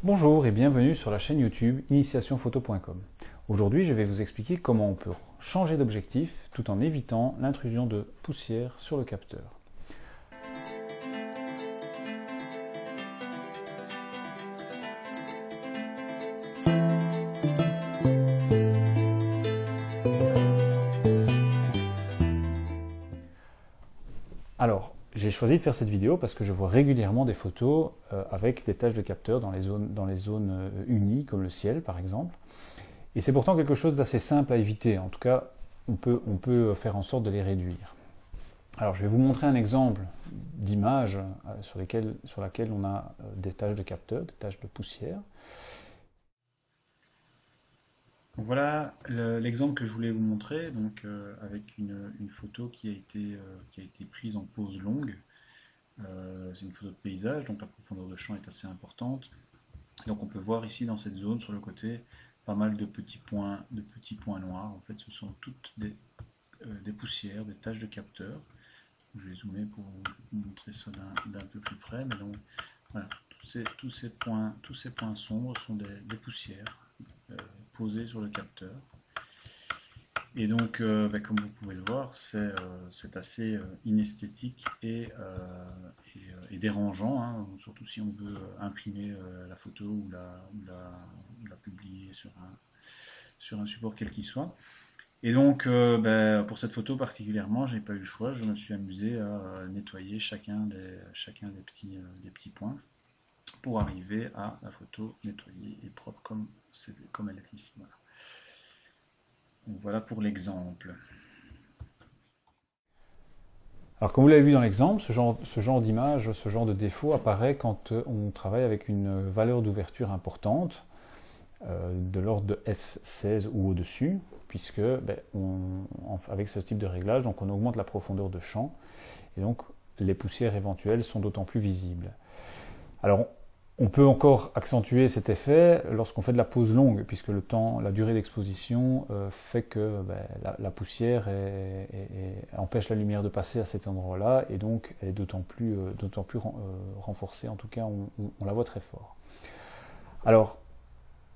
Bonjour et bienvenue sur la chaîne YouTube initiationphoto.com. Aujourd'hui, je vais vous expliquer comment on peut changer d'objectif tout en évitant l'intrusion de poussière sur le capteur. Alors, j'ai choisi de faire cette vidéo parce que je vois régulièrement des photos avec des taches de capteur dans les zones unies, comme le ciel par exemple. Et c'est pourtant quelque chose d'assez simple à éviter. En tout cas, on peut faire en sorte de les réduire. Alors, je vais vous montrer un exemple d'image sur laquelle on a des taches de capteur, des taches de poussière. Donc voilà l'exemple que je voulais vous montrer, donc, avec une photo qui a été prise en pose longue. C'est une photo de paysage, donc la profondeur de champ est assez importante. Donc on peut voir ici dans cette zone, sur le côté, pas mal de petits points noirs. En fait, ce sont toutes des poussières, des taches de capteur. Je vais zoomer pour vous montrer ça d'un peu plus près. Mais donc, voilà, tous ces points sombres sont des poussières posées sur le capteur. Et donc, comme vous pouvez le voir, c'est assez inesthétique et dérangeant, hein, surtout si on veut imprimer la photo ou la publier sur un support quel qu'il soit. Et donc, pour cette photo particulièrement, je n'ai pas eu le choix, je me suis amusé à nettoyer chacun des petits points pour arriver à la photo nettoyée et propre comme elle est ici. Voilà. Donc voilà pour l'exemple. Alors comme vous l'avez vu dans l'exemple, ce genre d'image, ce genre de défaut apparaît quand on travaille avec une valeur d'ouverture importante, de l'ordre de f16 ou au-dessus, puisque avec ce type de réglage, donc on augmente la profondeur de champ, et donc les poussières éventuelles sont d'autant plus visibles. Alors on peut encore accentuer cet effet lorsqu'on fait de la pose longue, puisque la durée d'exposition fait que la poussière empêche la lumière de passer à cet endroit-là, et donc elle est d'autant plus renforcée, en tout cas on la voit très fort. Alors,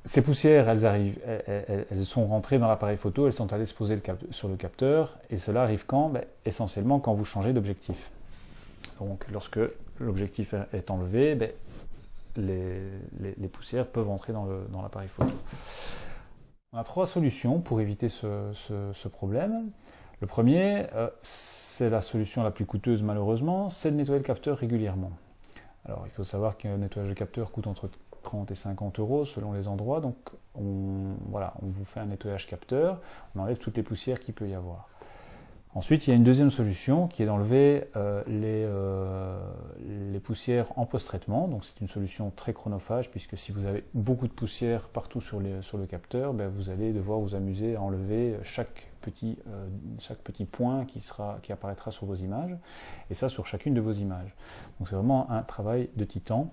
ces poussières, elles sont rentrées dans l'appareil photo, elles sont allées se poser sur le capteur, et cela arrive quand? Essentiellement quand vous changez d'objectif. Donc lorsque l'objectif est enlevé, les poussières peuvent entrer dans l'appareil photo. On a trois solutions pour éviter ce problème. Le premier, c'est la solution la plus coûteuse malheureusement, c'est de nettoyer le capteur régulièrement. Alors il faut savoir qu'un nettoyage de capteur coûte entre 30 et 50 € selon les endroits, donc on vous fait un nettoyage capteur, on enlève toutes les poussières qu'il peut y avoir. Ensuite, il y a une deuxième solution qui est d'enlever les poussières en post-traitement. Donc c'est une solution très chronophage, puisque si vous avez beaucoup de poussière partout sur le capteur, vous allez devoir vous amuser à enlever chaque petit point qui apparaîtra sur vos images, et ça sur chacune de vos images. Donc c'est vraiment un travail de titan.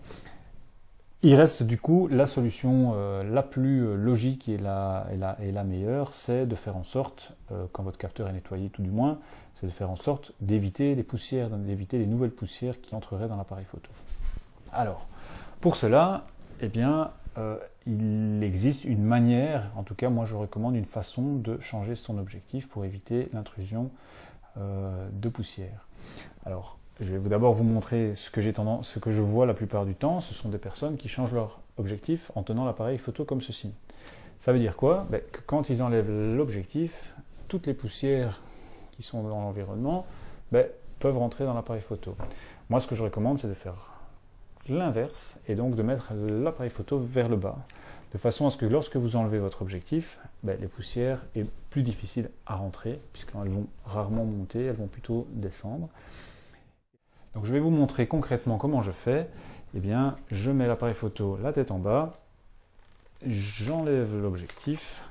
Il reste du coup la solution la plus logique et la meilleure, c'est de faire en sorte, quand votre capteur est nettoyé tout du moins, c'est de faire en sorte d'éviter les poussières, d'éviter les nouvelles poussières qui entreraient dans l'appareil photo. Alors, pour cela, il existe une manière, en tout cas moi je recommande une façon de changer son objectif pour éviter l'intrusion de poussière. Alors, je vais d'abord vous montrer ce que je vois la plupart du temps. Ce sont des personnes qui changent leur objectif en tenant l'appareil photo comme ceci. Ça veut dire quoi? Que quand ils enlèvent l'objectif, toutes les poussières qui sont dans l'environnement peuvent rentrer dans l'appareil photo. Moi, ce que je recommande, c'est de faire l'inverse et donc de mettre l'appareil photo vers le bas, de façon à ce que lorsque vous enlevez votre objectif, les poussières est plus difficile à rentrer, puisqu'elles vont rarement monter, elles vont plutôt descendre. Donc je vais vous montrer concrètement comment je fais. Je mets l'appareil photo la tête en bas, j'enlève l'objectif,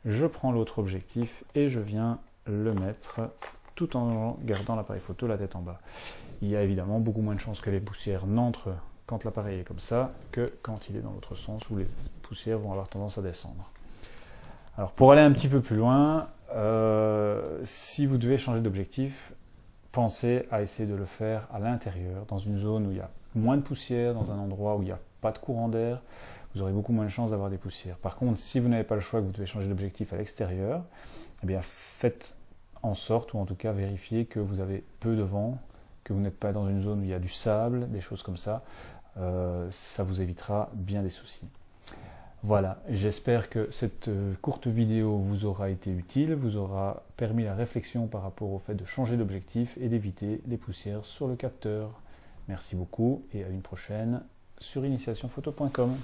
je prends l'autre objectif et je viens le mettre tout en gardant l'appareil photo la tête en bas. Il y a évidemment beaucoup moins de chances que les poussières n'entrent quand l'appareil est comme ça que quand il est dans l'autre sens où les poussières vont avoir tendance à descendre. Alors pour aller un petit peu plus loin, si vous devez changer d'objectif, pensez à essayer de le faire à l'intérieur, dans une zone où il y a moins de poussière, dans un endroit où il y a pas de courant d'air, vous aurez beaucoup moins de chances d'avoir des poussières. Par contre, si vous n'avez pas le choix, que vous devez changer d'objectif à l'extérieur, eh bien faites en sorte, ou en tout cas vérifiez que vous avez peu de vent, que vous n'êtes pas dans une zone où il y a du sable, des choses comme ça. Ça vous évitera bien des soucis. Voilà, j'espère que cette courte vidéo vous aura été utile, vous aura permis la réflexion par rapport au fait de changer d'objectif et d'éviter les poussières sur le capteur. Merci beaucoup et à une prochaine sur initiationphoto.com.